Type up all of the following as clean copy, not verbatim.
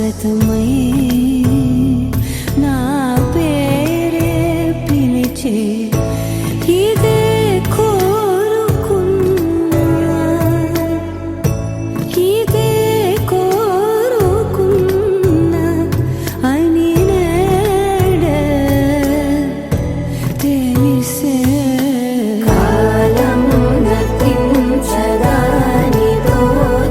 శాశ్వతమై నా పేరే పిలిచే ఇదే కోరుకున్నా ఇదే కోరుకున్నా అని నేడే తెలిసే కాలం నతించదా నీతో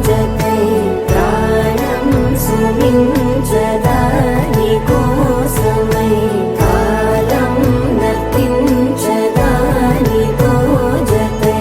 జతై ప్రాణం సుమించదా నీ కోసమై కాలం నతించదా నీతో జతై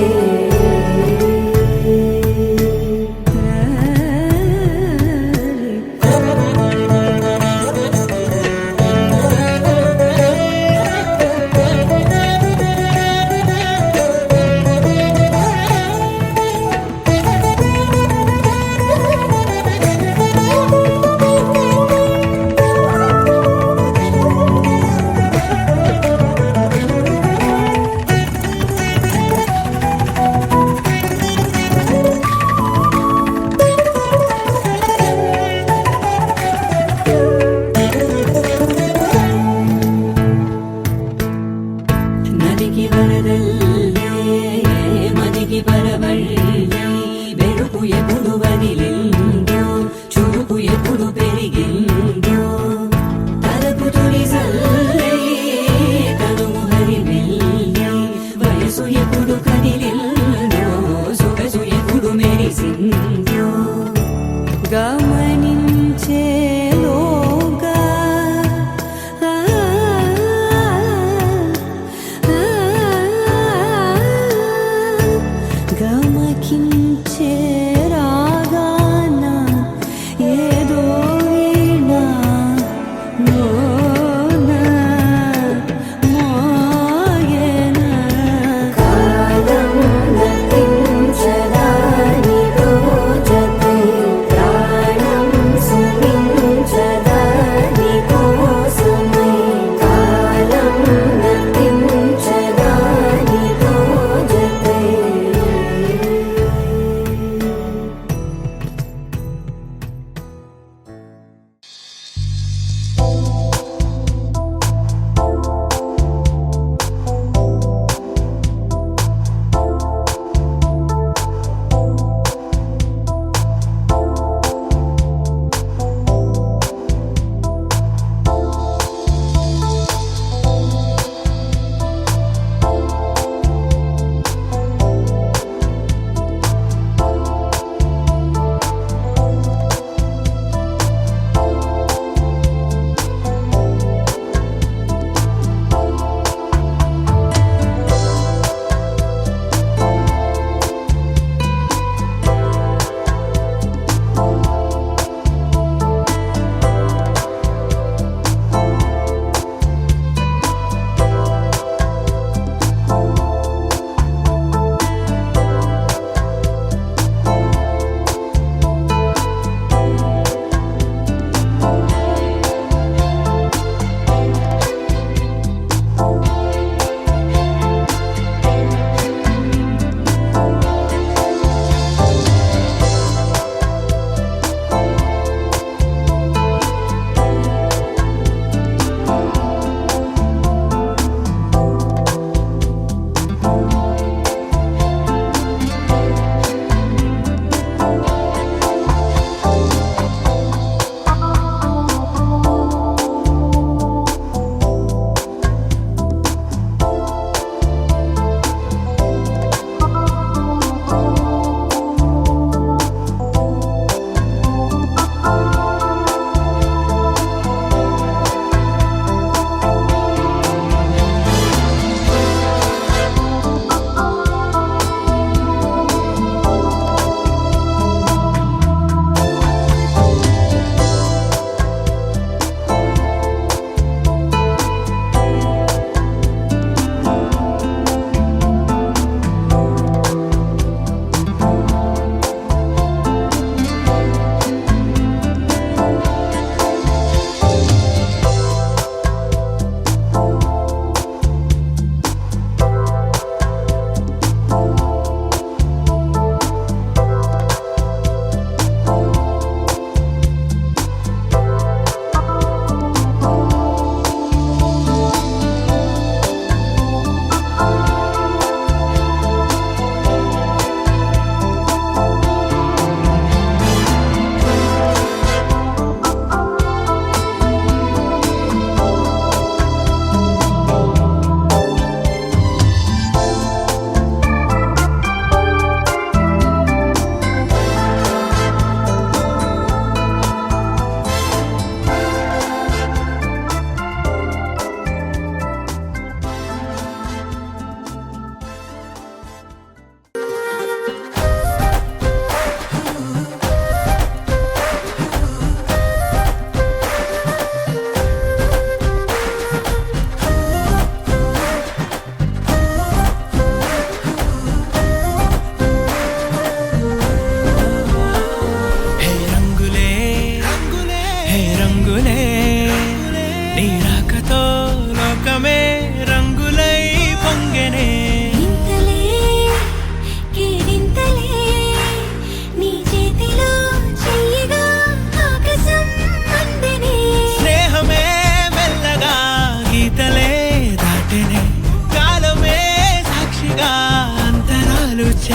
నదికి వరదల్లే మదికి పరవళ్ళే వెలుపు ఎప్పుడు వదిలిందో చురుకు ఎప్పుడు పెరిగిందో తలపు తొలి సల్లే తనుము హరివెల్లే వయసు ఎప్పుడు కదిలిందో సొగసు ఎప్పుడు మెరిసిందో గమనించేలోగా గమకించే రాగాన ఏదో వీణా లోన మోగేనా కాలం నతించదా నీతో జతై ప్రాణం సుమించదా నీ కోసమై కాలం నతించదా నీతో జతై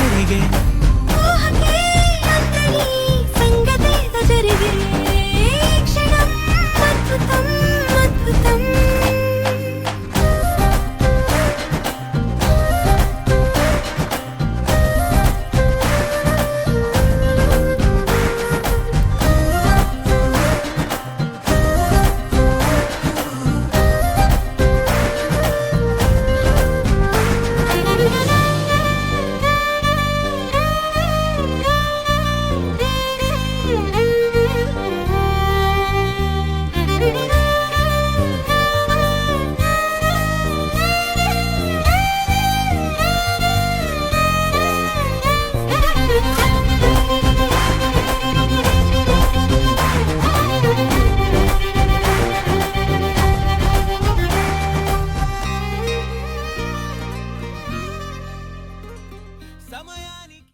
కరిగే ఊహకే అందని సంగతేదో జరిగే క్షణం అద్భుతం అద్భుతం సమయానికి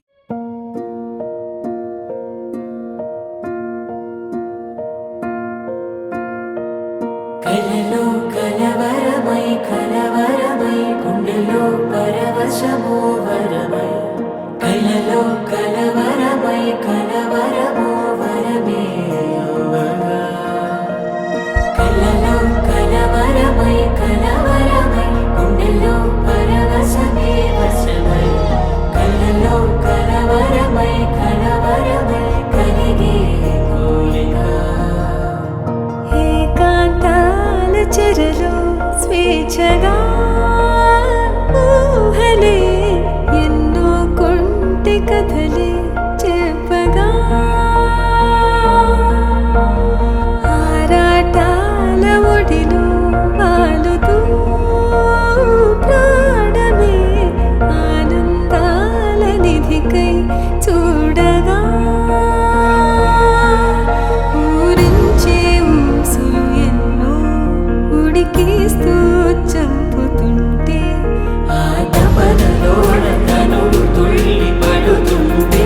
కలలో కలవరమై కలవరమై గుండెలో పరవశమో వరమై కలలో కలవరమై కలవరమో వరమే అవ్వగా కలలో కలవరమై కలవరమై గుండెలో పరవశమే వశమై కలలో కలవరమై కలవరమై కలిగే కోరిక ఏకాంతాల చెరలో స్వేచ్ఛగా ఊహలే ఎన్నో కొంటి కథలే చెప్పగా ఆరాటాల ఒడిలో వాలుతూ ప్రాణమే ఆనందాల నిధికై చూడగా ఊరించే ఊసులు ఎన్నో ఉడికిస్తూ చంపుతుంటే ఆ తపనలోన కనులు తుళ్ళి పడుతుంటే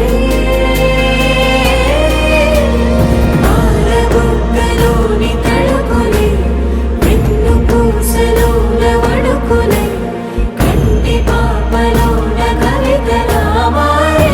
ఆరబుగ్గలోని తడుకులే వెన్ను పూసలోన వడుకులే కంటి పాపలోన కవితలా మారే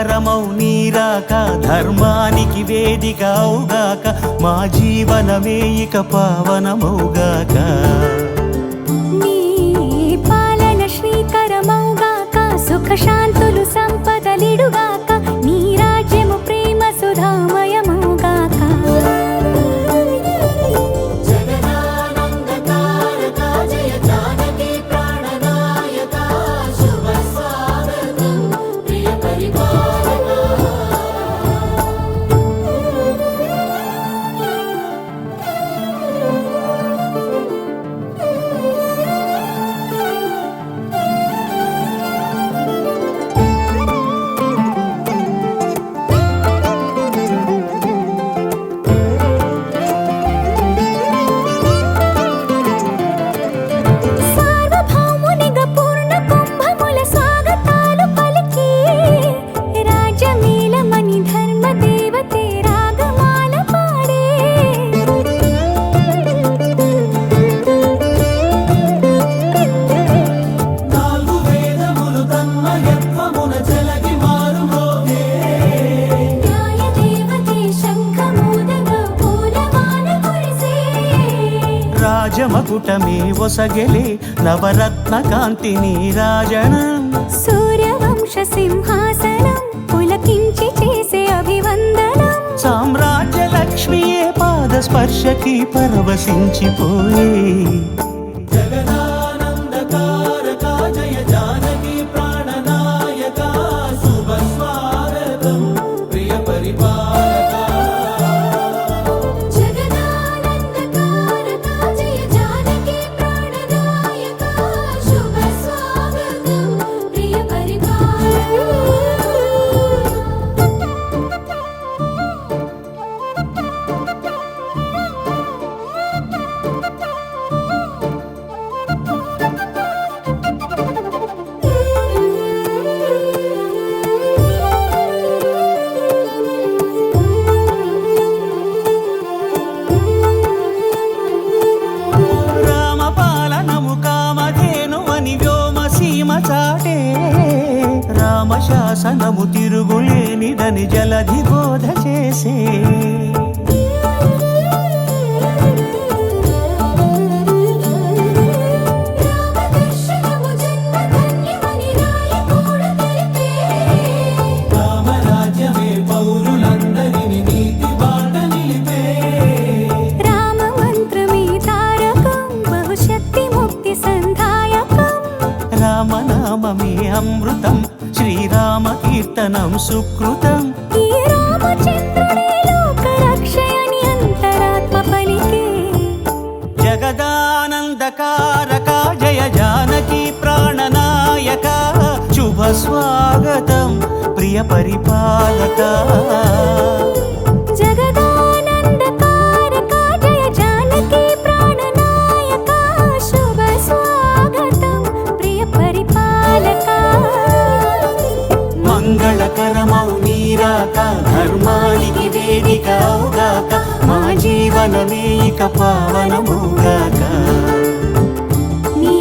మంగళకరమౌ నీరాక ధర్మానికి వేదిక అవుగాక మా జీవనమే ఇక పావనమౌగాక నీ పాలన శ్రీకరమౌగాక సుఖ శాంతులు సంపదలిడుగాక నీ రాజ్యము ప్రేమ సుధామయమౌగాక రాజమకుటమే ఒసగెలే నవరత్న కాంతి నీరాజనం సూర్యవంశ సింహాసనం పులకించి చేసే అభివందనం సామ్రాజ్య లక్ష్మియే పాద స్పర్శకి పరవశించిపోయే జగదానందకారక జయ జానకి ప్రాణనాయక శుభ స్వాగతం ప్రియ పరిపాలక రామశాసనము తిరుగులేనిదని జలధి బోధ చేసే రామరాజ్యమే పౌరులందరిని నీతి బాట నిలిపే రామ మంత్రమే తారకం బహుశక్తి ముక్తి సంధాయకం రామనామమే అమృతం శ్రీరామ కీర్తనం సుకృతం ఈ రామచంద్రుడే లోక రక్షయని అంతరాత్మ పలికే జగదానందకారక జయ జానకి ప్రాణనాయక శుభ స్వాగతం ప్రియ పరిపాలక జగదానందకారక జయ జానకి ప్రాణనాయక శుభ స్వాగతం ప్రియ పరిపాలక మంగళకరమౌ నీరాక ధర్మానికి వేదిక అవుగాక మా జీవనమే ఇక పావనమౌగాక నీ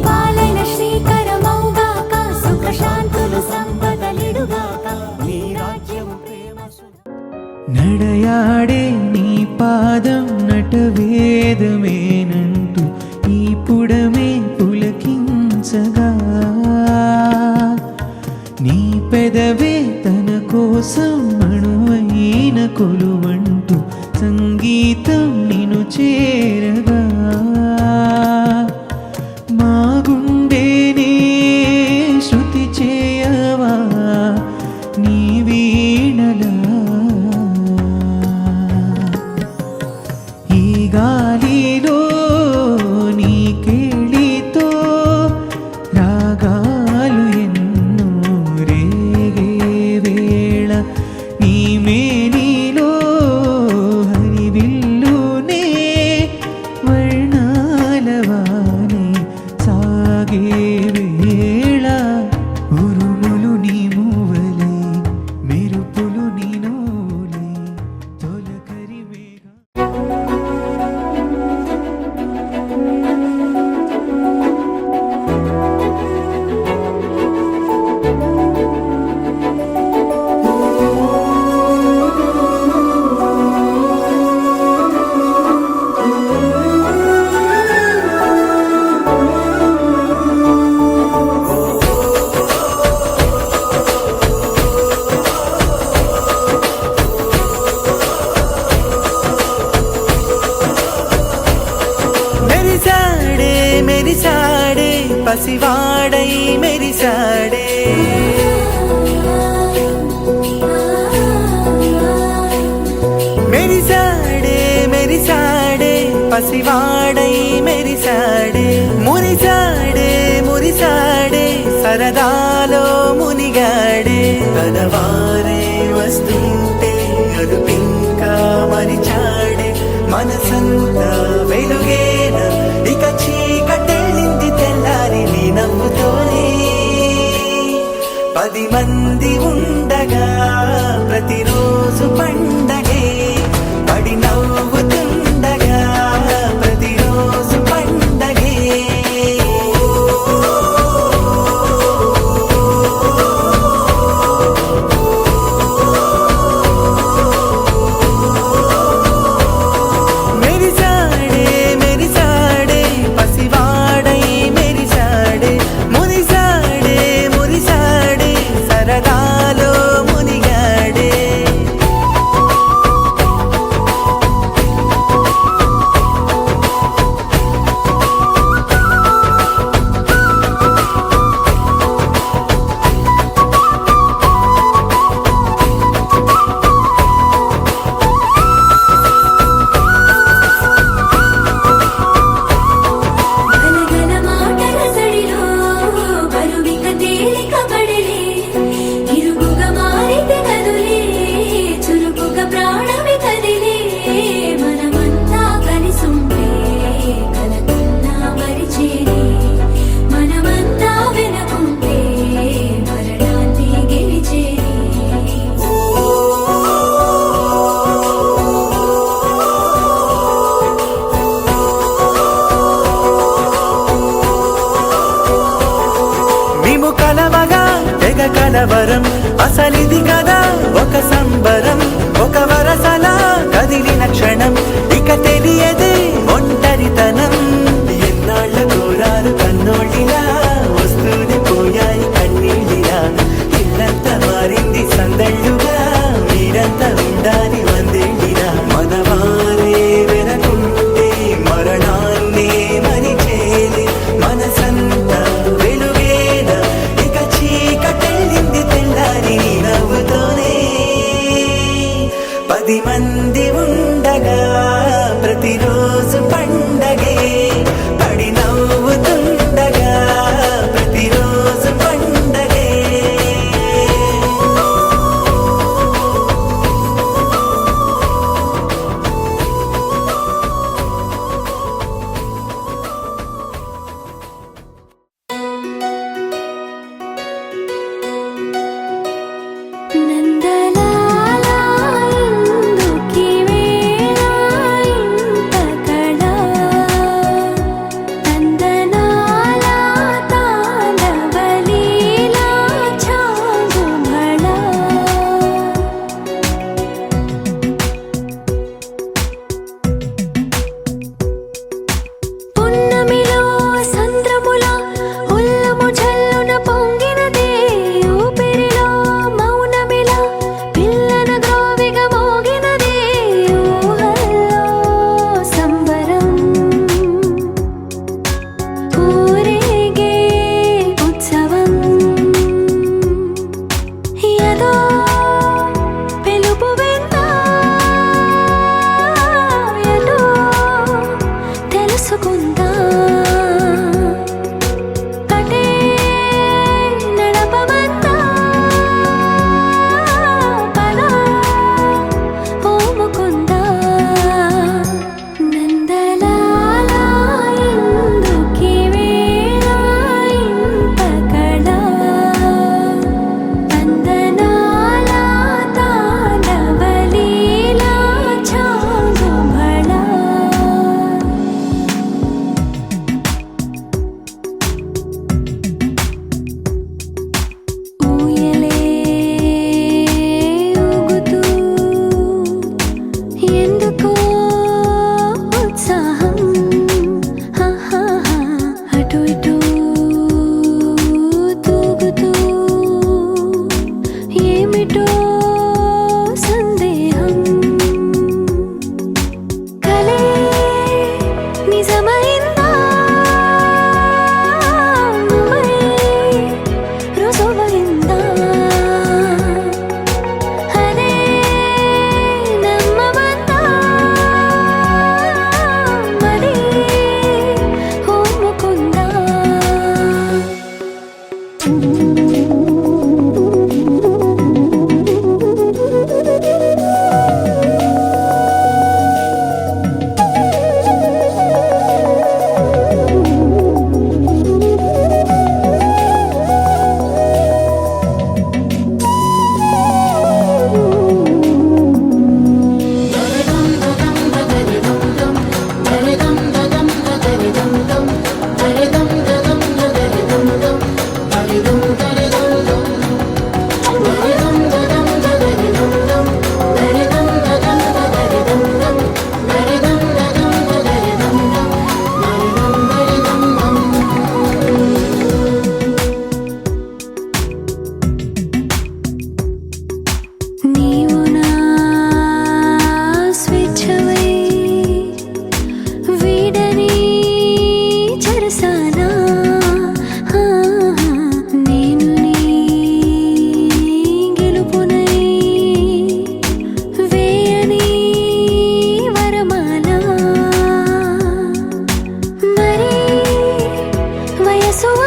పాలన శ్రీకరమౌగాక సుఖ శాంతులు సంపదలిడుగాక నీ రాజ్యము ప్రేమ నడయాడే నీ పాదం నటవేదమేనంటూ ఈ పుడమే పులకించగా నీ పెదవే తన కోసం అణువైన కొలువంటూ సంగీతం నిన్ను చేరగా మా గుండెనే శృతి చేయవా నీ వీణలా ఈ గాలిలో నీ కేళితో రాగాలు ఎన్నో రేగే వేళ నీ మేనిలో హరివిల్లునే వర్ణాలవానే సాగే వేళ ఉరుములు నీ మూవలై మెరుపులు నీ నోలై తొలకరి మేఘ పసివాడై మెరిసాడే. మెరిసాడే మెరిసాడే పసివాడై మెరిసాడే. మురిసాడే మురిసాడే సరదాలో మునిగాడే. తన వారే వస్తుంటే అదుపింకా మరిచాడే. మనసంతా వెలుగేన ఇక చీకటెళ్ళింది తెల్లారి నీ నవ్వుతోనే. 10 మంది ఉండగా ప్రతిరోజు పండగే. పడి నవ్వుతుండగా ప్రతిరోజు పండగే. మెరిసాడే మెరిసాడే పసివాడై మెరిసాడే. మురిసాడే మురిసాడే సరదాలో మునిగాడే. గలగల మాటల సడిలో బరువిక తేలిక పడలే. ఇరుకుగా మారితే కదులే చురుకుగా ప్రాణమి కదిలే. మనమంతా కలిసుంటే కలకన్నా మరిచేరే. మనమంతా వెనకుంటే మరణాన్ని గెలిచేరే. మేము కలవగా తెగ కలవరం. అసలిది కదా ఒక సంబరం. ఒక వరసలా కదిలిన క్షణం ఇక తెలియదే ఒంటరితనం. ఎన్నాళ్ళ కోరారు కన్నోళ్ళిలా వస్తూనే పోయాయి కన్నీళ్ళిలా. ఇల్లంతా మారింది సందళ్ళుగా మీరంతా ఉండాలి వందేళ్ళిలా. మనవారే వెనకుంటే మరణాన్నే మరిచేలే. మనసంతా వెలుగేన ఇక చీకటెళ్ళింది తెల్లారి నీ నవ్వుతోనే. 10 మంది ఉండగా ప్రతిరోజు పండగే. పడి నవ్వుతుండగా ప్రతిరోజు పండగే. నందలాలా ఇందుకి వేళ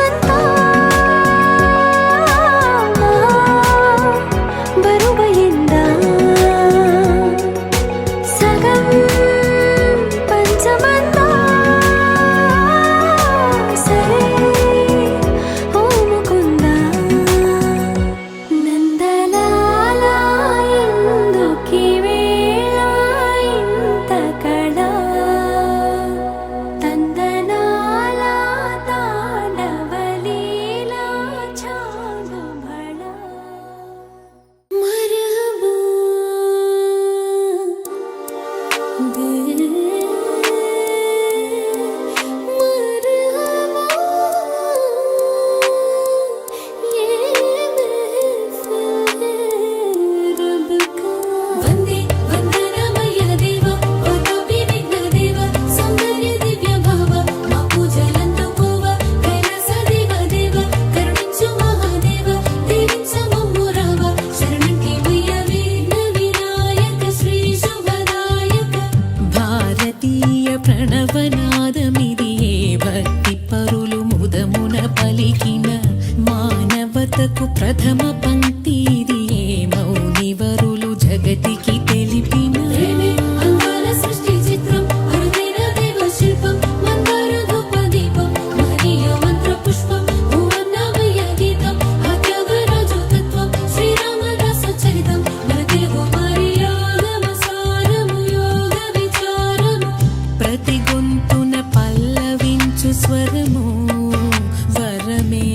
ಅಂತ ಬರುವೆಯಿಂದ ಸಗಂ ಪಂಚಮಂದ ಸರೇ ಓ ಮುಕುಂದ ನಂದಲಾಲ ಎಂದು ಕಿವೇಳ ಇಂತ ಕಡ ತಂದನಾಲ ತಾಂಡವಲೀಲ ಛಾದು ಬಳ ಮರಬೂ ವಂದೇ ವಂದನಮಯ ದೇವ ಓತೋಪಿ ವಿಘ್ನ ದೇವ ಸೌಂದರ್ಯ ದಿವ್ಯ ಭಾವ ಮಾ పూజలందు పోవ కైలాస దేవ దేవ కరుణించు మహాదేవ దీవించ మమ్ము రావ శరణంటి వయ్య విఘ్న వినాయక శ్రీ శుభదాయక భారతీయ ప్రణవనాదమిదియే భక్తి పరులు ముదమున పలికిన మానవతకు ప్రథమ పంక్తి ఇదియే మౌనివరులు జగతికి తెలిపిన ప్రేమే అంగాల సృష్టి చిత్రం అరుదైన దేవ శిల్పం మందార ధూప దీపం మహనీయ మంత్ర పుష్పం భువన్నమయ గీతం ఆత్యాగరాజు తత్వం శ్రీరామదాస చరితం మన తెలుగు మరియాగమ సారము యోగ విచారము ప్రతి గొంతున పల్లవించు స్వరము వరమే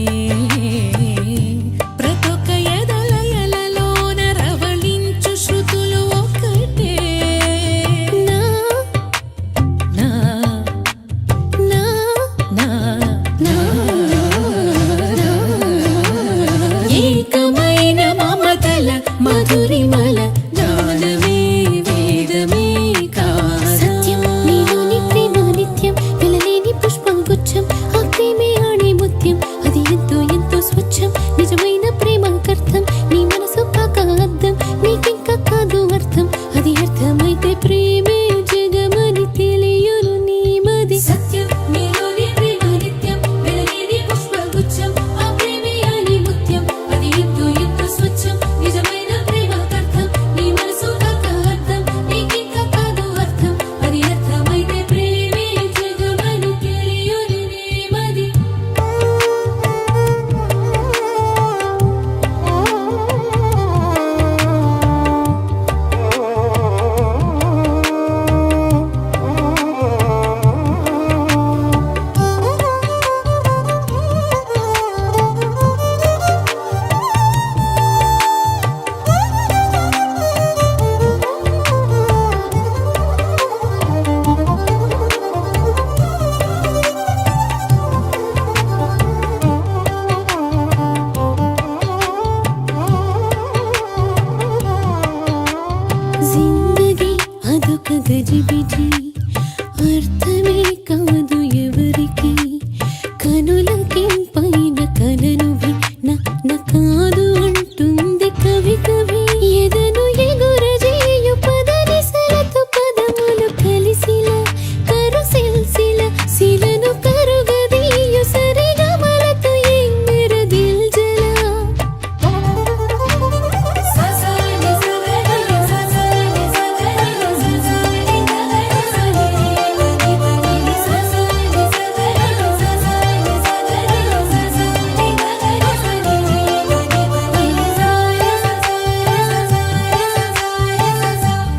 ప్రతొక్క ఎదలయలలోన రవళించు శృతులు ఒక్కటే నా నా నా నా నా ఏకమైన మమతల మధురిమల జ్ఞానమే వేదమే సత్యం నీలోని ప్రేమ నిత్యం వెలలేని పుష్పగుచ్చం ఆ ప్రేమే ఆడే ముత్యం అది ఎంతో ఎంతో స్వచ్ఛం నిజమైన ప్రేమకర్థం నీ మనసు పాక అర్థం నీకింకా కాదు అర్థం అది అర్థమైతే ప్రేమే జగమని తెలియను నీ మది సత్యం నీలోని ప్రేమ నిత్యం వెలలేని పుష్పగుచ్చం ఆ ప్రేమే ఆడే ముత్యం అది ఎంతో ఎంతో స్వచ్ఛం నిజమైన ప్రేమకర్థం నీ మనసు పాక అర్థం నీకింకా కాదు అర్థం అది అర్థమైతే ప్రేమే జగమని తెలియను నీ మది జిందగీ అదొక గజిబిజి అర్థమే కాదు ఎవరికి కనులకింపైన కలను నా కాదు అంటుంది కవి కవి ఎదను ఎగురజేయు పదనిసలతో పదములు కలిసిలా కరుసిల్సిల శిలను కరుగదీయు సరిగమలతో ఎమ్మెర దిల్జలా ససాని సగరి ససాని సగరి ససాని గగరి సని వని వని ససాని సగరి ససాని సగరి ససాని గగరి సని వని వని సాయ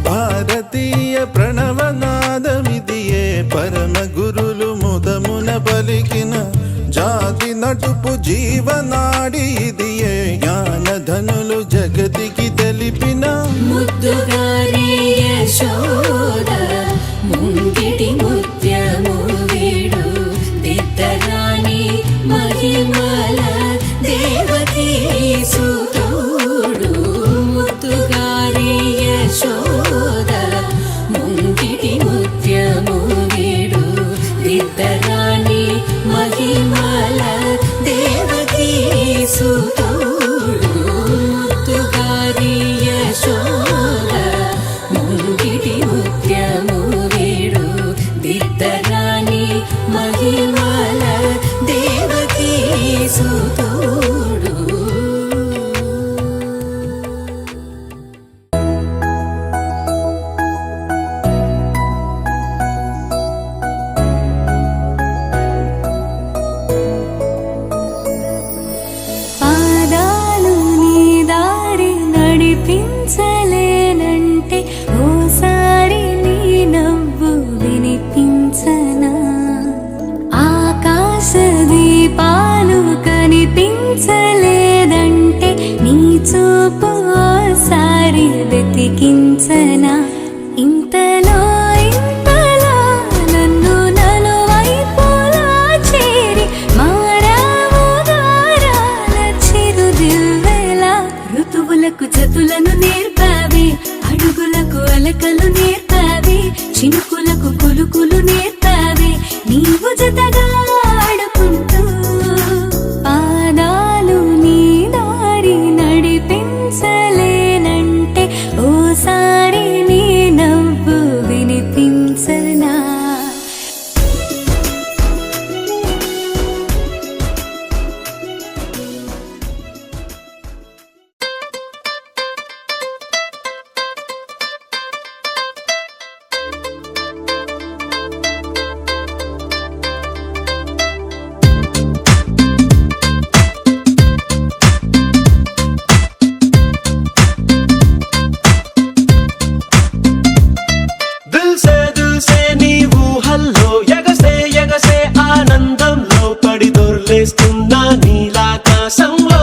భారతీయ ప్రణవనాదమిదియే పరమ గురులు ముదమున పలికిన జాతి నటుపు జీవనాడి ఇదియే జ్ఞానధనులు జగతికి తెలిపిన ముద్దుగారే యశోద ముంగిటి ముత్యము వీడు దిద్దరాని మహిమల దేవకీ సుతోడు ముద్దుగారే యశోద ముంగిటి ముత్యము వీడు దిద్దరాని మహిమల దేవకీ సుతోడు ముద్దుగా మనసు తోడు. పాదాలు నీ దారి నడిపించలేనంటే ఓసారి నీ నవ్వు వినిపించనా. ఆకాశ దీపాలు కనిపించలేదంటే నీ చూపు ఓసారి వెతికించనా. ఇంతలో ఇంతలో నన్ను నలువైపులా చేరి మారావు దారాల చిరుదివ్వెలా. ఋతువులకు జతులను నేర్పావి, అడుగులకు అలకలు నేర్పావి, చినుకులకు కులుకులు నేర్పావి, నీవు జతగా ఆడుకుంటూ. పాదాలు నీ దారి నడిపించలేనంటే ఓసారి నీ నవ్వు వినిపించనా. దిల్ సే నీ ఊహల్లో ఎగసే ఎగసే ఆనందంలో పడి దొర్లేస్తున్నా నీలాకాశంలో.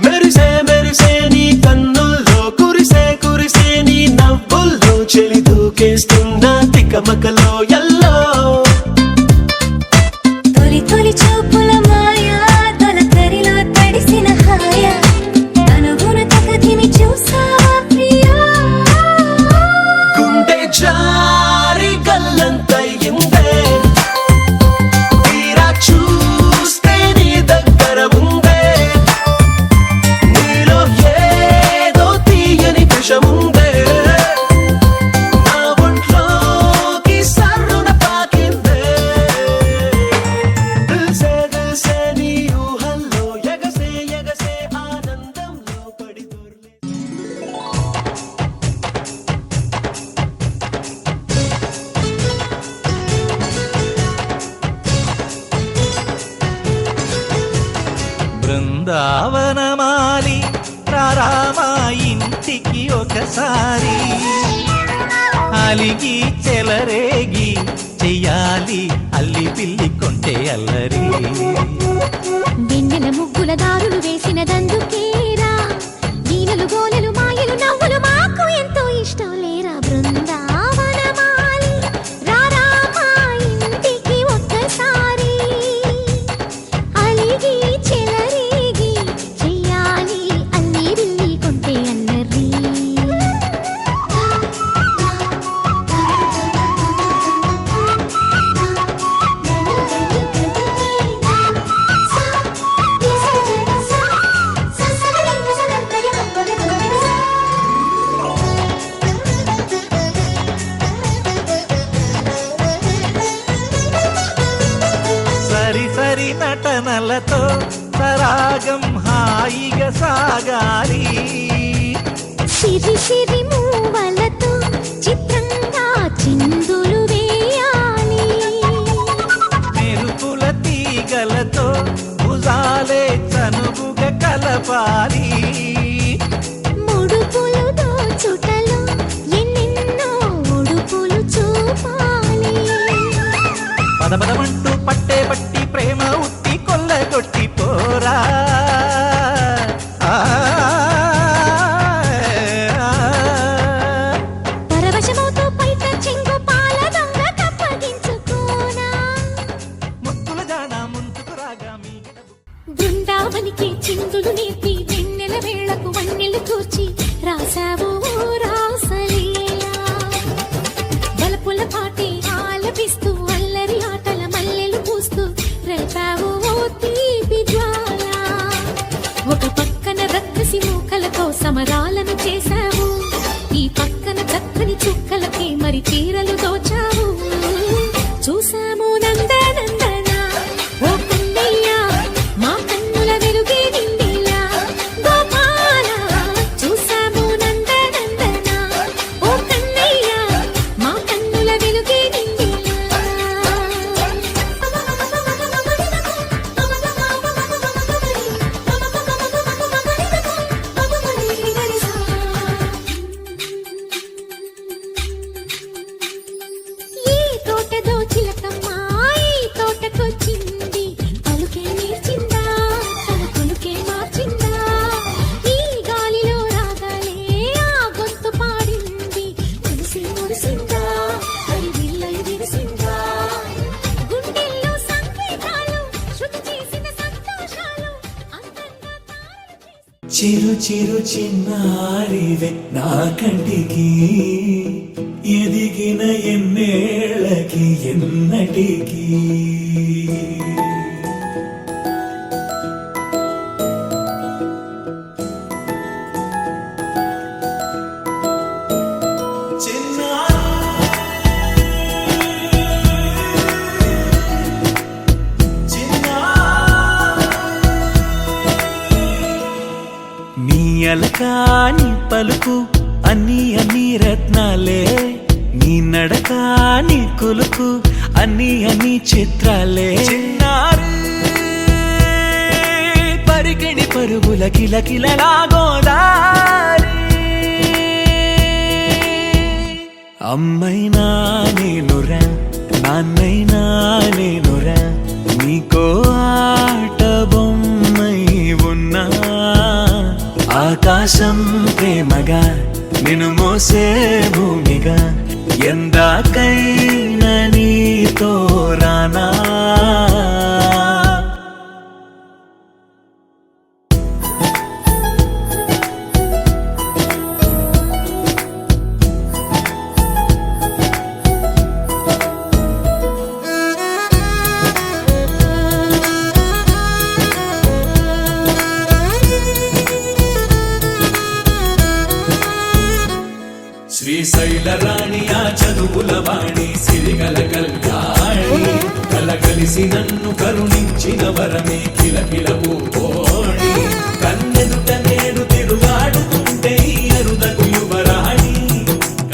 మెరిసే మెరిసే నీ కన్నుల్లో కురిసే కురిసే నీ నవ్వుల్లో చెలి దూకేస్తున్నా తికమకలో ఎల్లో. తొలి తొలి చూపుల మాయా తొలకరిలో తడిసిన హాయ తనుగున తకదిమి చూసావా ప్రియా. గుండె జారి గల్లంతయిందే తీరా చూస్తే నీ దగ్గర ఉందే. నీలో ఏదో తీయని విషముందే, నా ఒంట్లోకి సర్రున పాకిందే. దిల్ సే నీ ఊహల్లో ఎగసే ఎగసే ఆనందంలో పడి దొర్లే. బృందావనమాలి రారామా ఇంటికి ఒకసారి, అలిగి చెలరేగి చెయ్యాలి అల్లి పిల్లి కొంటే అల్లరి. వెన్నెల ముగ్గుల దారులు వేసినదందుకేరా, వీణలు గోలెలు మాయలు నవ్వులు మాకు ఎంతో ఇష్టం లేరా. బృందావనమాలి రారా మా ఇంటికి ఒక్కసారి, అలిగి చెలరేగి చెయ్యాలి అల్లి బిల్లి కొంటే అల్లరి. సరి సరి నటనలతో సరాగం హాయిగా సాగాలి. సిరి సిరి మూవలతో చిత్రంగా చిందులు వేయాలి. మెరుపుల తీగలతో భుజాలే చనువుగా కలపాలి. ముడుపులు దోచుటలో ఎన్నెన్నో ఉడుపులు చూపాలి. పదపదమంటూ పట్టే పట్టి ప్రేమ ఉట్టి కొల్లగొట్టి పోరా. పరవశమవుతూ పైట చెంగు పాల దొంగ కప్పగించుకోనా. ముక్కుల జాన ముందుకు రాగా మీ బృందావనికి చిందులు నేర్పి వెన్నెల వేళకు వన్నెలు కూర్చి రాసావు రాసలీలా. బలపుల పాటి ఆలపిస్తూ అల్లరి ఆటల మల్లెలు పూస్తూ రేపావు తీపి జ్వాల. ఒక పక్కన రక్కసి మూకలతో సమరాలను చేశావు, ఈ పక్కన చక్కని చుక్కలకి మరి చీరలు దోచావు. చూసాము నందనందన ఓ కన్నయ్య చిరు చిరు చిన్నారివే నా కంటికి ఎదిగిన ఎన్నేళ్ళకి ఎన్నటికి అలకాని పలుకు అన్ని అన్ని రత్నాలే నీ నడక నీ కులుకు అన్ని అన్ని చిత్రాలే చిన్నారు పరికిణి పరుగుల కిలకిలలా గోదారి అమ్మైనా నేనురా నాన్నైనా నేనురా నీకో ఆట బొమ్మై ఉన్నా ఆకాశం ప్రేమగా నిన్ను మోసే భూమిగా ఎందాకైనా నీతో రానా శ్రీశైల రాణి ఆ చదువుల వాణి సిరిగల కళ్యాణి కలగలిసి నన్ను కరుణించిన వరమే కిలకిల పూకోణి కన్నెదుట నేడు తిరుగాడుతుంటే అరుదకు యువరాణి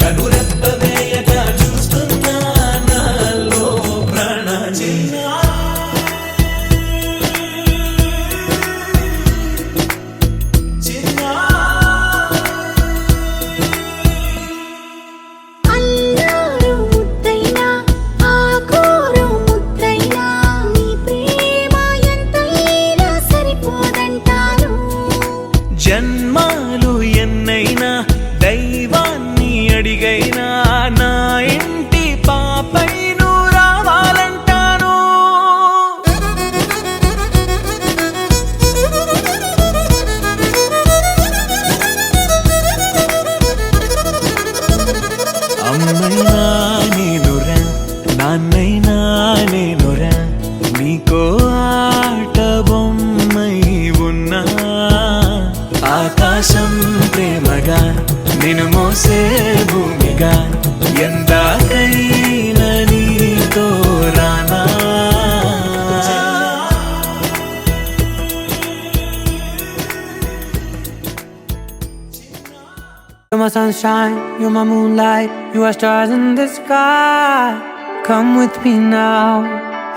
కనురెప్ప వేయక చూస్తున్నా నాలో ప్రాణ జన్మాలు ఎన్నైనా దైవాన్ని అడిగైనా నా ఇంటి పాపై నువ్వు రావాలంటాను అమ్మైనా నేనురా నాన్నైనా నేనురా నీకో ఆట బొమ్మై ఉన్నా ఆకాశం ప్రేమగా నిన్ను మోసే భూమిగా ఎందాకైనా నీతో రానా You're my sunshine, you're my moonlight, you are stars in the sky. Come with me now,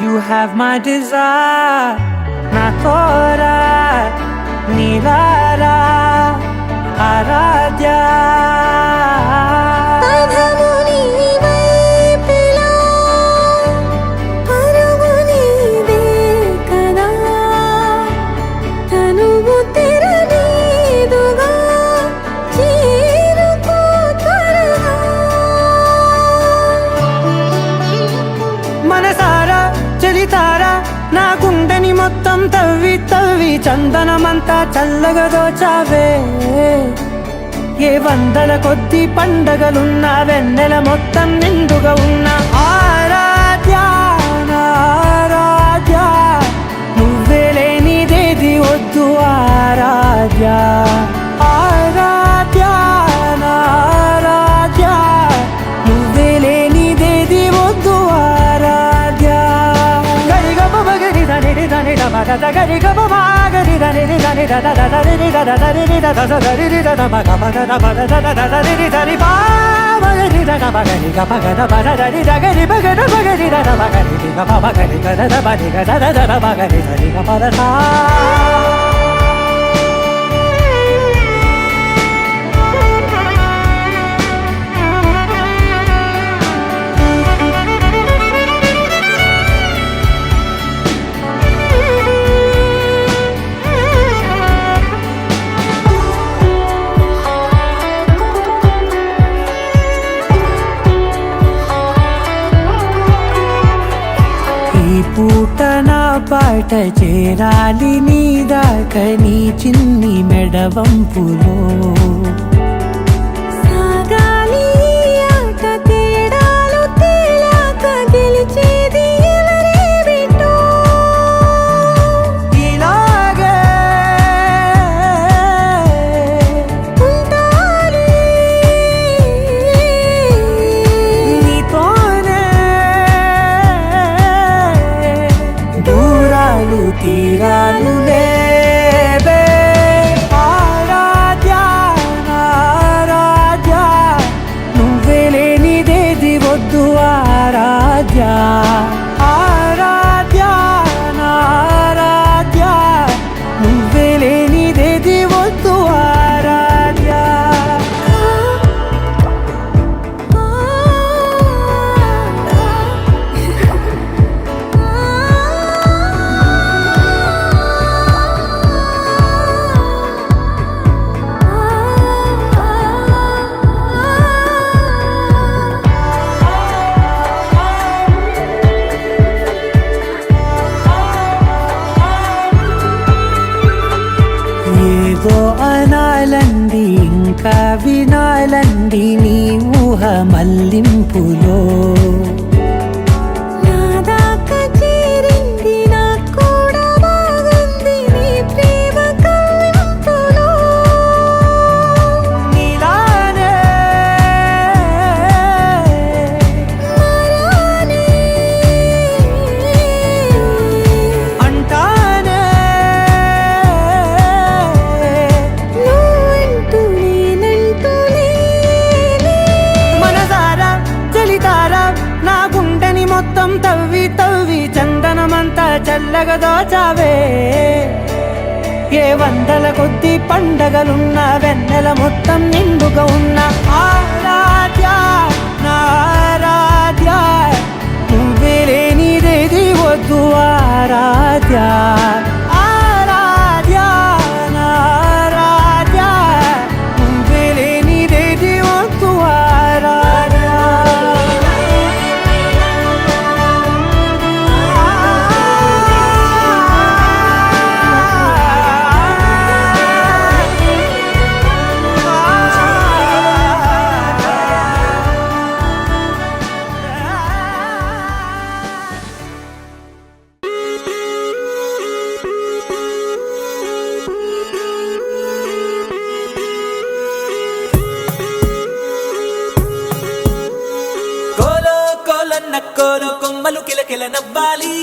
you have my desire. Na tora Nilara Aradya మనసారా చలితారా నా గుండెని మొత్తం తవ్వి తవ్వి చందనమంతా చల్లగా దోచావే ఏ వందల కొద్ది పండగలున్నా వెన్నెల మొత్తం నిండుగా ఉన్న ఆరాధ్య ఆరాధ్య నువ్వే లేనిదేది వద్దు ఆరాధ్య ఆరాధ్య ఆరాధ్య నువ్వే లేనిదేది వద్దు ఆరాధ్య గరిగమ మగరి దని దని మగ గరి గమ మగరి దని దని ద ద ద రి ద ద ద రి ద ద ద రి ద ద మగ మగ the the the the the రి ద రి బా మగరి ద గ మగరి గ మగ ద బ ద రి ద గరి మగ ద మగరి ద ద మగరి ది గ మ మగరి గ ద ద బ రి గ ద ద ద మగరి ద రి గ మ ద సా పూట నా బాట చేరాలి నీ దాకా నీ చిన్ని మెడవంపులో సాగాలి ఆట తేడాలు తేలాక గెలిచేది ఎవరేమిటో ఇలాగే ఉంటాలి నీతోనే దూరాలు తీరాలు లేవే ఆరాధ్య ఆరాధ్య నువ్వే లేనిదేది వద్దు ఆరాధ్య ఆరాధ్య ఆరాధ్య నువ్వే లేనిదేది వద్దు ఆరాధ్య ఏదో అనాలండి ఇంకా వినాలండి నీ ఊహ మల్లింపులో నా దాకా చేరింది నాకు కూడా బాగుంది నీ ప్రేమ కవ్వింపులో నీలానే మారానే అంటానే నువ్వంటూ నేనంటూ లేనే మనసారా చలితారా నా గుండెని మొత్తం తవ్వి తవ్వి చందనమంతా చల్లగా దోచావే ఏ వందల కొద్ది పండగలున్న వెన్నెల మొత్తం నిండుగా ఉన్న ఆరాధ్య నా ఆరాధ్య నువ్వే లేనిదేది వద్దు ఆరాధ్య ఆరాధ్య నా ఆరాధ్య నువ్వే లేనిదేది వద్దు కోలో కోలన్న కోలో కొమ్మలు కిలకిల నవ్వాలి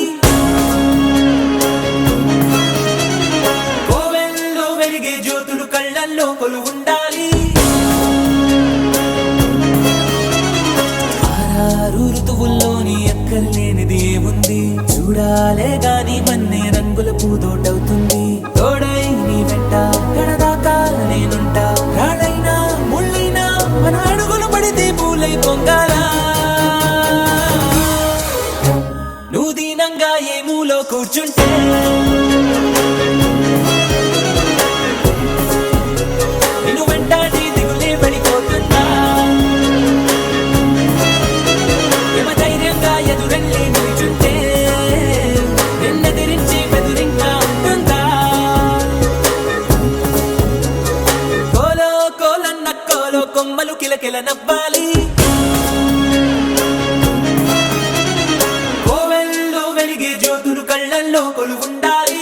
కోవెల్లో వెలిగే జ్యోతులు కళ్ళల్లో కొలు ఉండాలి ఆరారు ఋతువుల్లోని ఎక్కర్లేనిది ఏముంది చూడాలే గాని మన్నే రంగుల పూదోటవుతుంది తోడై నీ వెంట గడదాకా నేనుంటా రాళ్ళైనా ముళ్ళైనా మన అడుగులు పడితే పూలై పొంగాలా నువ్వు దీనంగా ఏ మూలో కూర్చుంటే నిన్ను వెంటాడి దిగులే పడిపోతుందా యమ ధైర్యంగా ఎదురెళ్ళి నిల్చుంటే నిన్నెదిరించి బెదురింకా ఉంటుందా కోలో కోలన్న కోలో కొమ్మలు కిలకిల నవ్వాలి కోవెల్లో వెలిగే జ్యోతులు కళ్ళల్లో కొలు ఉండాలి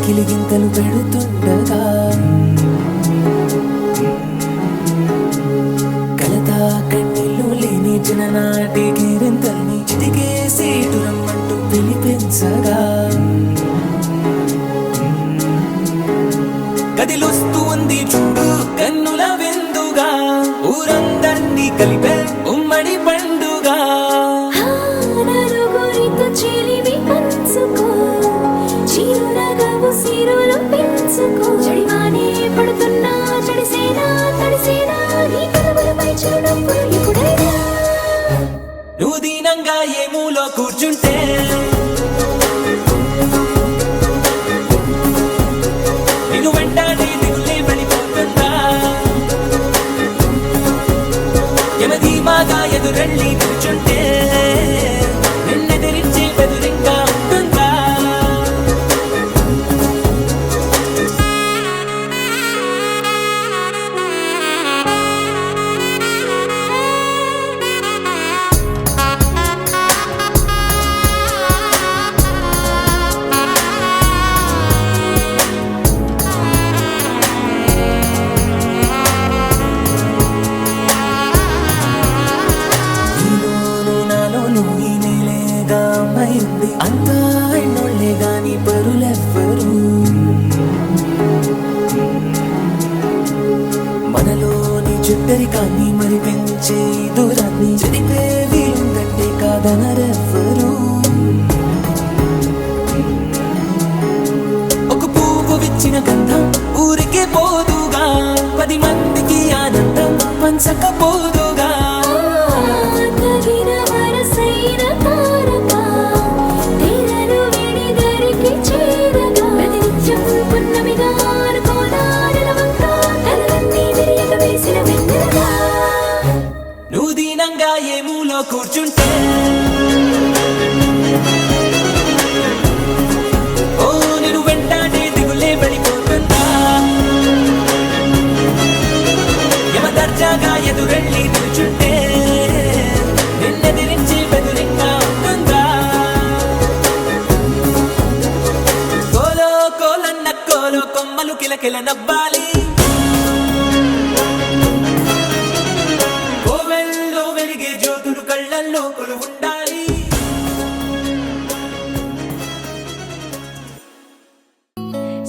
గిలిగింతలు పెడుతుండగా కలతా కన్నీళ్ళు లేని చిన్ననాటి గిరింతల్ని చిటికేసి రమ్మంటూ పిలిపించగా కదిలొస్తూ ఉంది చూడు కన్నుల విందుగా ఊరందర్నీ కలిపే ఉమ్మడి పండుగ నలుగురితో చెలిమి పంచుకో చిరునగవు సిరులు పెంచుకో చెడివానే పడుతున్నా చెడిసేనా తడిసేనా నీ కలవలపై చిరునవ్వులు ఎప్పుడైనా నువ్వు దీనంగా ఏ మూలో కూర్చుంటే నిన్ను వెంటాడి దిగులే వెళ్ళిపోతుందా యమధీమాగా ఎదురెళ్ళి కూర్చుంటే నిన్నెదిరించే బెదురింకా ఉంటుందా నీలోను నాలోను ఈ నేలేగా అమ్మాయింది అంతా ఎన్నోళ్లే గాని పరులెవ్వరు మనలోని చుట్టరికాన్ని మరి పెంచే దూరాన్ని చెరిపే వీలుందంటే కాదనరెవ్వరు ఒక పువ్వు విచ్చిన గంధం ఊరికే పోదుగా 10 మందికి ఆనందం పంచకపోదుగా తగిన వరసైన తారక తెరలు విడిదరికి చేరగా ప్రతినిత్యం పున్నమిగా అనుకోదా నిలవంక తలలన్నీ విరియక వేసిన వెన్నెలగా నువ్వు దీనంగా ఏ మూలో కూర్చుంటే ఓ నేను వెంటాడే దిగులే వెళ్ళిపోతుందా యమదర్జాగా ఎదురెళ్ళి నిల్చుంటే నిన్నెదిరించి బెదురింగా ఉంటుందా కోలో కోలన్న కోలో కొమ్మలు కిలకిల నవ్వాలి కోవెల్లో వెలిగే జ్యోతులు కళ్ళల్లో కొలువుండాలి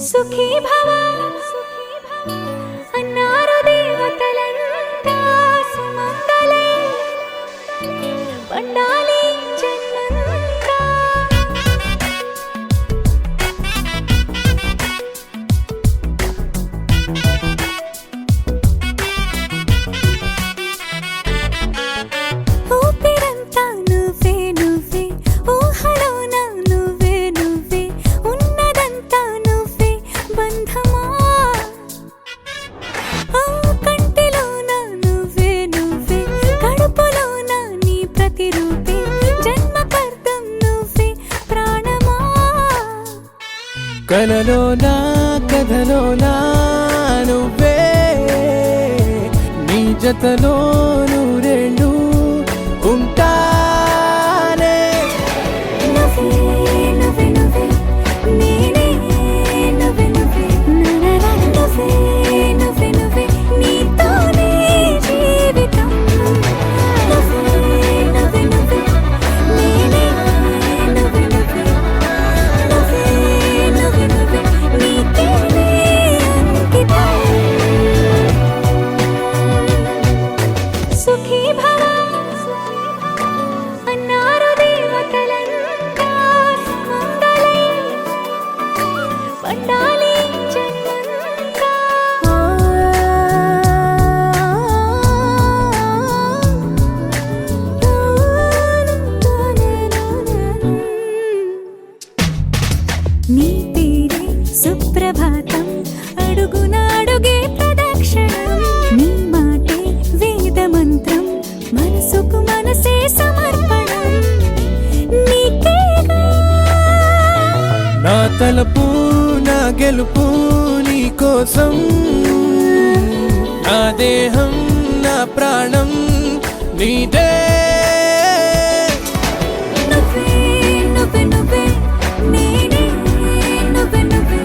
సుఖీ భవ అన్నారు దేవతలంతా సుమంగళే పండాలి జన్మంతా ఊపిరంతా నువ్వే నువ్వే ఊహలోన నువ్వే నువ్వే ఉన్నదంతా నువ్వే బంధమా ఓ కంటిలోన నువ్వే నువ్వే కడుపులోన నీ ప్రతిరూపే జన్మకర్తం నువ్వే ప్రాణమా కలలోనా కథలోనా నువ్వే నీ జతలో నూరేళ్ళు ఉంటానే నువ్వే నువ్వే నువ్వే నేనే నువ్వే నువ్వే నననా నువ్వే నువ్వే నువ్వే నీతోనే జీవితం నువ్వే నువ్వే నువ్వే నేనే నువ్వే నువ్వే నువ్వే నువ్వే నువ్వే నీకేనే అంకితం సుఖీ భవ అన్నారు దేవతలంతా సుమంగళే పండాలి జన్మంతా నీ పేరే సుప్రభాతం అడుగునాడుగే ప్రదక్షిణం నీ మాటే వేద మంత్రం మనసుకు మనసే సమర్పణం నీకేగా నా తలపు నా గెలుపు నీ కోసం నా దేహం నా ప్రాణం నీదే నువ్వే నువ్వే నువ్వే నేనే నువ్వే నువ్వే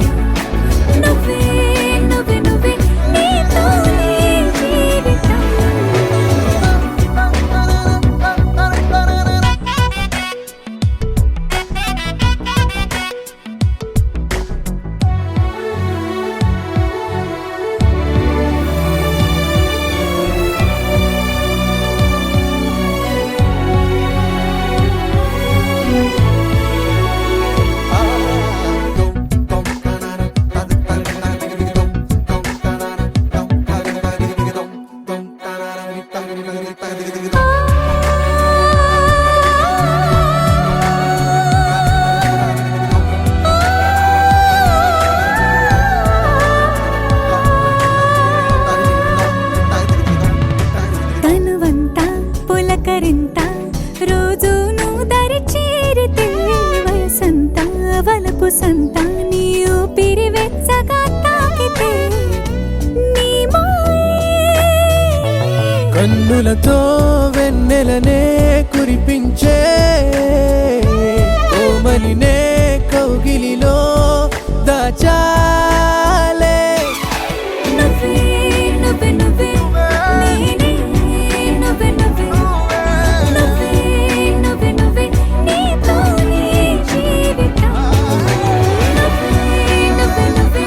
రోజంతా నీ ఊపిరి వెచ్చగా తాకితే నీ మాయే కన్నులతో వెన్నెలనే కురిపించే కోమలినే కౌగిలిలో దాచాలే నువ్వే నువ్వే నువ్వే నేనే నువ్వే నువ్వే నువ్వే నువ్వే నువ్వే నీతోనే జీవితం నువ్వే నువ్వే నువ్వే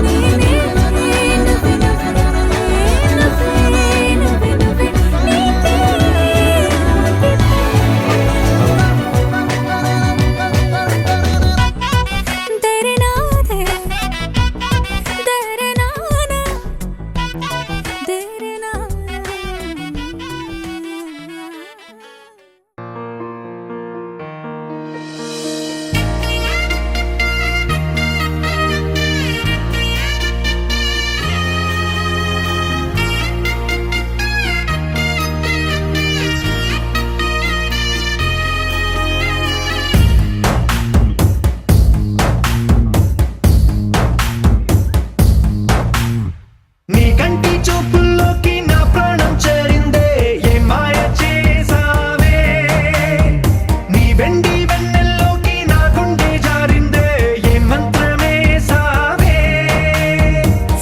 నేనే నువ్వే నువ్వే నువ్వే నువ్వే నువ్వే నీతోనే तेरे नाम है तेरे नाम तेरे नाम నీ కంటి చూపుల్లోకి నా ప్రాణం చేరిందే ఏ మాయ చేసావే నీ వెండి వెన్నెల్లోకి నా గుండె జారిందే ఏ మంత్రమే సావే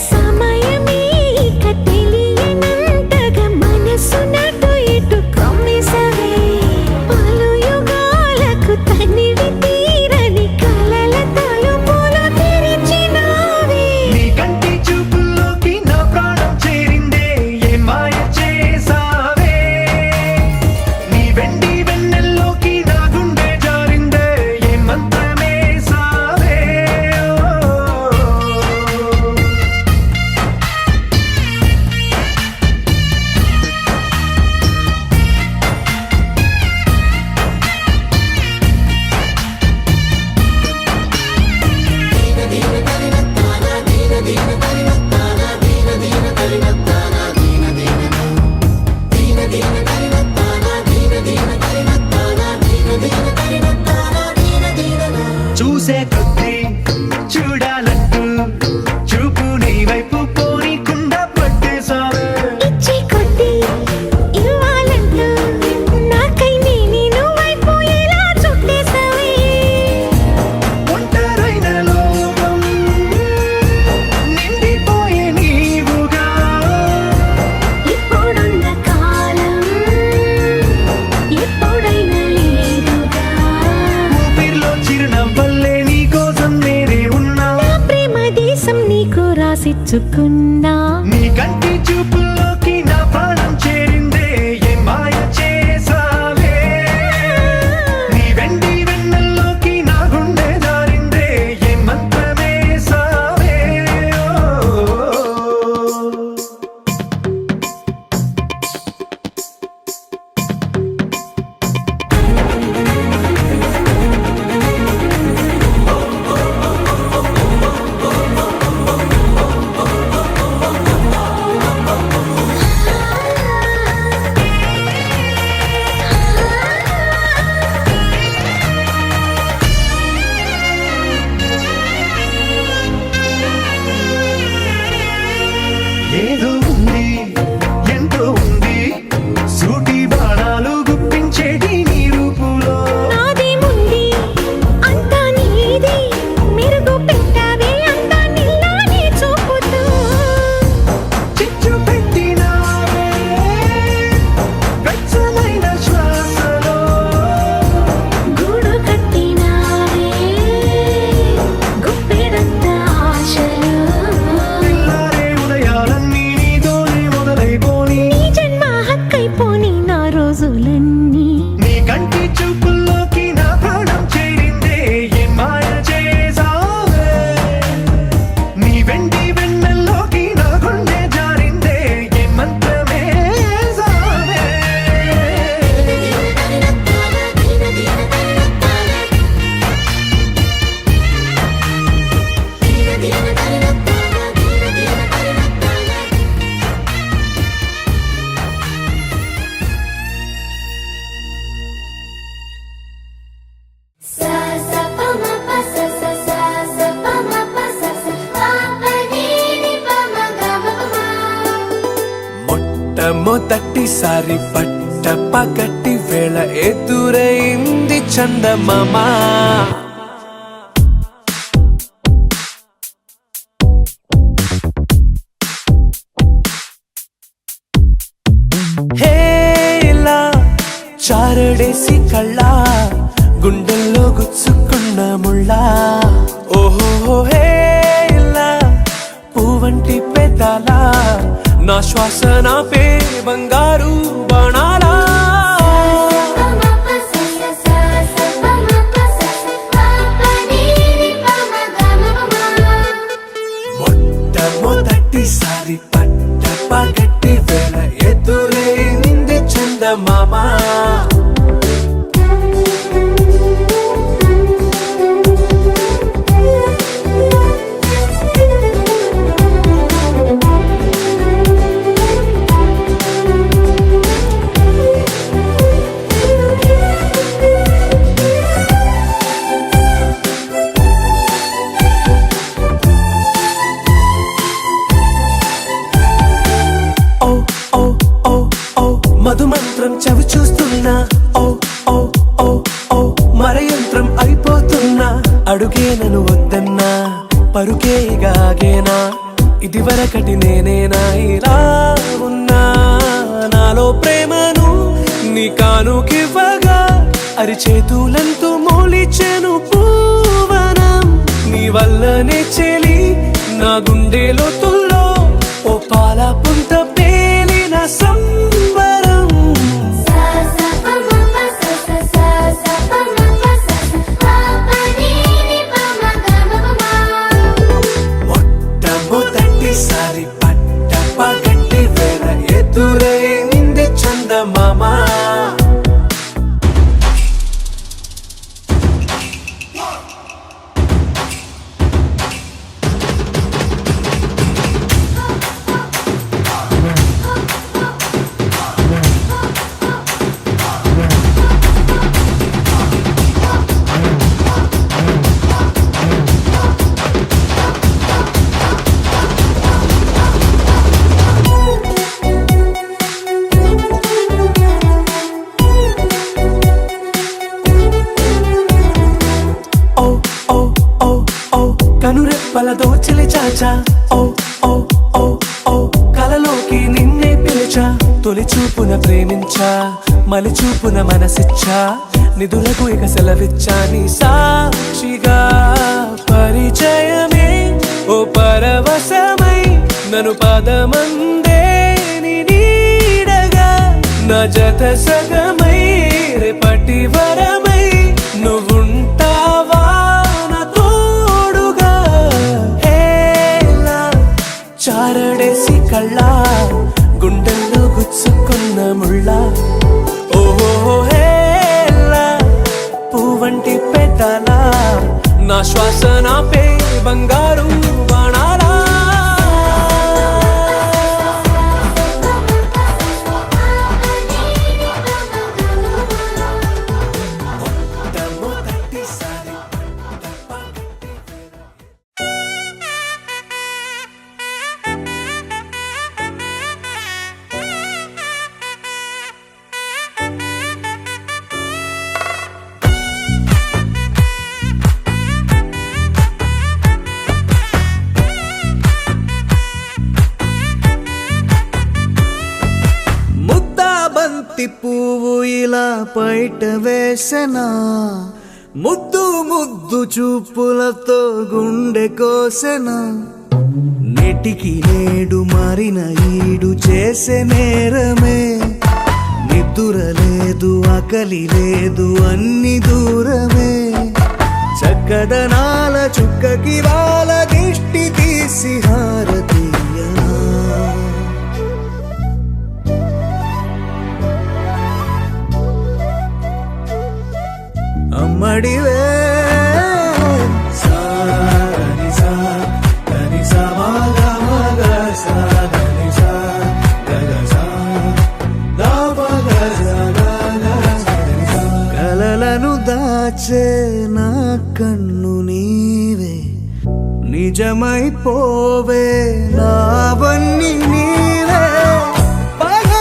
సమయమే ఇక తెలియనంతగా మనసు నటు ఇటు కొమ్మిసవే పలు యుగాలకు తనివి తీరని కలల తలుపులు తెరిచినావే నీ కంటి చూపుల్లోకి నా ప్రాణం చేరిందే ఏ మాయ చేసావే నీ వెండి వెన్నెల్లోకి నా గుండె జారిందే ఏ మంత్రమే సావే చూసే కొద్దీ చూడాలంటూ చూపు నీ వైపు పోనీకుండా పట్టేసావే ఇచ్చే కొద్దీ ఇవ్వాలంటూ నాకై నేను వైపోయేలా చుట్టేసావే ఒంటరైన లోకం నిండిపోయే నీవుగా ఇప్పుడున్న కాలం ఎప్పుడైనా లేదుగా ఊపిరిలో చిరునవ్వల్లే నీ కోసం నేనే ఉన్నా నా ప్రేమ దేశం నీకు రాసిచ్చుకున్నా నీ కంటి చూపుల్లోకి నా ప్రాణం చేరిందే ఏ మాయ చేసావే నీ వెండి వెన్నెల్లోకి నా గుండె జారిందే ఏ మంత్రమే సావే మొట్టమొదటిసారి పట్టపగట్టి వేళ ఎదురైంది చందమామ హేలా చారడేసి కళ్ళ గుండెల్లో గుచ్చుకున్న ముళ్ళ ఓహో హేలా పువ్వంటి పెదాల నా శ్వాస నాపే బంగారు బాణాలా మొట్టమొదటిసారి పట్టపగట్టి వేళ ఎదురైంది చందమామ మధుమంత్రం చవి చూస్తున్నా ఓ ఓ ఓ ఓ మరయంత్రం అయిపోతున్నా అడుగే నన్ను వద్దన్నా పరుకేగాగేనా ఇది వరకటి నేనేనా ఇలా ఉన్నా నాలో ప్రేమను నీ కానుకివ్వగా అరిచేతులంతో మోలిచెను పూవనం నీ వల్లనే చెలి నా గుండెలో తుల్లో ఓ పాల పుంత పేలిన సంబరం మొట్టమొదటిసారి పట్టపగట్టి వేళ ఎదురైంది చందమామ కనురెప్పల దోచిలి చాచా ఓ ఓ ఓ ఓ కలలోకి నిన్నే పిలిచా తొలి చూపున ప్రేమించా మలి చూపున మనసిచ్చా నిదులకు ఇక సెలవిచ్చా నీ సాక్షిగా పరిచయమే ఓ పరవశమై నన్ను పదమందే నీ నీడగా నా జత సగమై రేపటి వరమై నువ్వుంటావా చారడేసి కళ్ళ గుండెల్లో గుచ్చుకున్న ముళ్ళ ఓహో హేలా పువ్వంటి పెదాల నా శ్వాస నాపే బంగారు బాణాలా పువ్వు ఇలా పైట వేసెనా ముద్దు ముద్దు చూపులతో గుండె కోసెనా నెటికి నేడు మారిన ఈడు చేసే నేరమే నిద్ర లేదు ఆకలి లేదు అన్ని దూరమే చక్కదనాల చుక్కకి వాళ్ళ దిష్టి తీసి హారతీయనా అమ్మడివే కలలను దాచే నా కన్ను నీవే నిజమైపోవే నావన్నీ నీవే పగ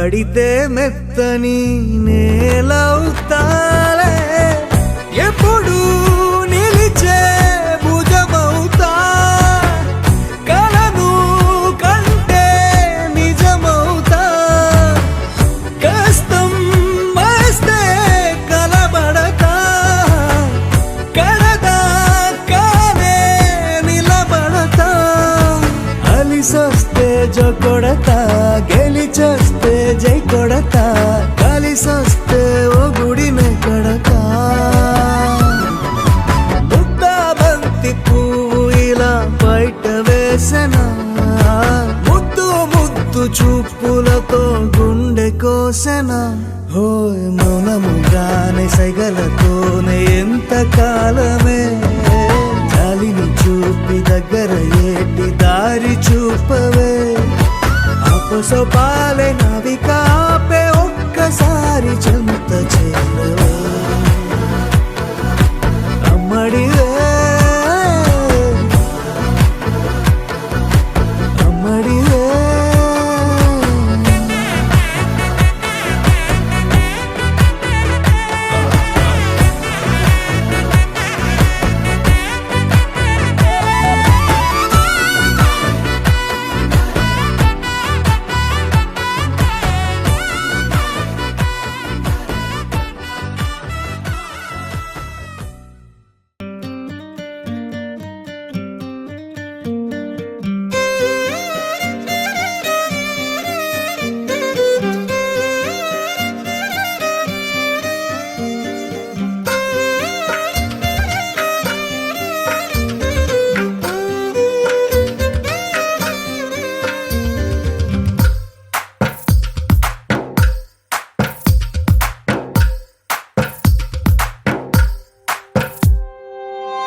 పడితే మెత్తని నేలవుతాలే ఎప్పుడు నిలిచే భుజమవుతా కలను కంటే నిజమవుతా కష్టం వస్తే కలబడతా కడదాకానే నిలబడతా అలిసొస్తే జో కొడతా గెలిచొస్తే జై కొడతా కలిసొస్తే ఓ గుడినే కడతా ముద్దాబంతి పువ్వు ఇలా బయట వేసెనా ముద్దు ముద్దు చూపులతో గుండె కోసెనా హోయ్ మౌనముగానే సైగలతోనే ఎంత కాలమే జాలిని చూపి దగ్గర ఏటి దారి చూపవే అపసోపాలే నవికాపే ఒక్కసారి చెంత చేరవే అమ్మడివే అమ్మడివే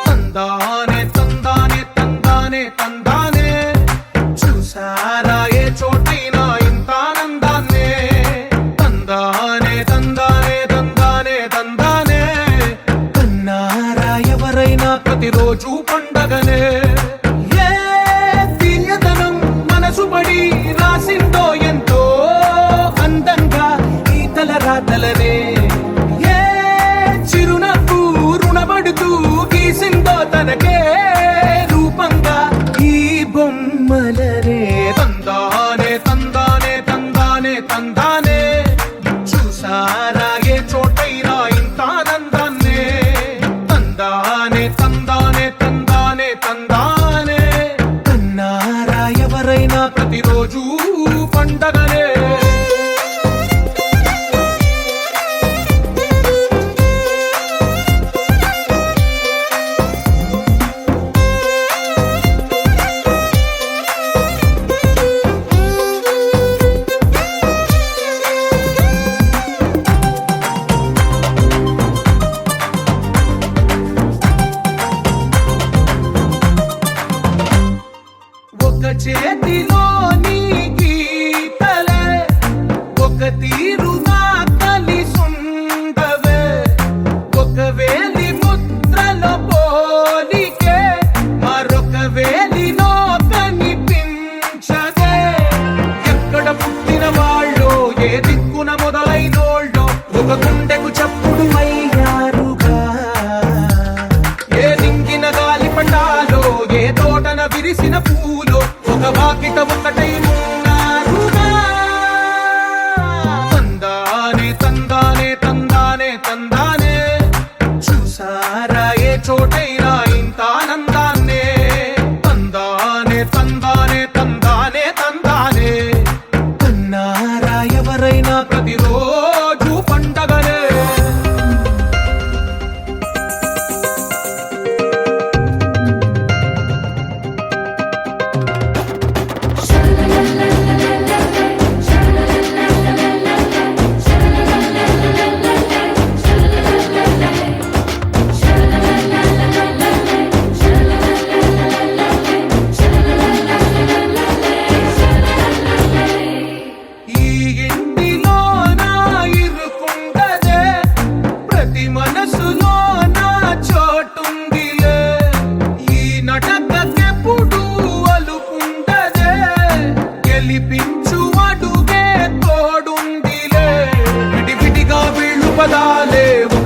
తందానే తందానే తందానే తందానే చూసారా ఏ చోటైనా ఇంత ఆనందాన్నే తందానే తందానే తందానే తందానే కన్నారా ఎవరైనా ప్రతిరోజు పండగనే ఏ తీయదనం మనసు పడి రాసిందో ఎంతో అందంగా ఈ తల రాతలనే ఏ చిరునవ్వు రుణపడుతూ గీసిందో తనకే రూపంగా ఈ బొమ్మలనే తందానే తందానే తందానే తందానే చూసారా ఏ చోటైనా ఇంత ఆనందాన్నే తందానే తందానే తందానే తందానే కన్నారా ఎవరైనా ప్రతిరోజు పండగనే ఒక చేతిలో నీ గీతలే ఒక తీరుగా కలిసుండవే ఒక వేలి ముద్రలో పోలికే మరొక వేలిలో కనిపించదే ఎక్కడ పుట్టిన వాళ్ళో ఏ దిక్కున మొదలైనోళ్ళో ఒక గుండెకు చప్పుడు అయ్యారుగా ఏ దింగిన గాలి పటాలో ఏ తోటన విరిసిన పూలో ఒక వాకిట ఒకటై ఉన్నారుగా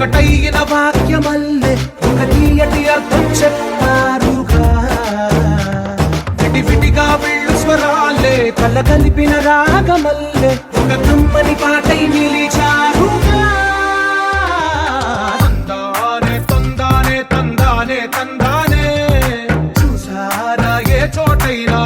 ఒకటైన వాక్యమల్లే ఒక తీయటి అర్థం చెప్పారుగా విడివిడిగా వెళ్ళు స్వరాలే కల కలిపిన రాగమల్లే ఒక కమ్మని పాటై నిలిచారుగా తందానే తందానే తందానే తందానే చూసారా ఏ చోటైనా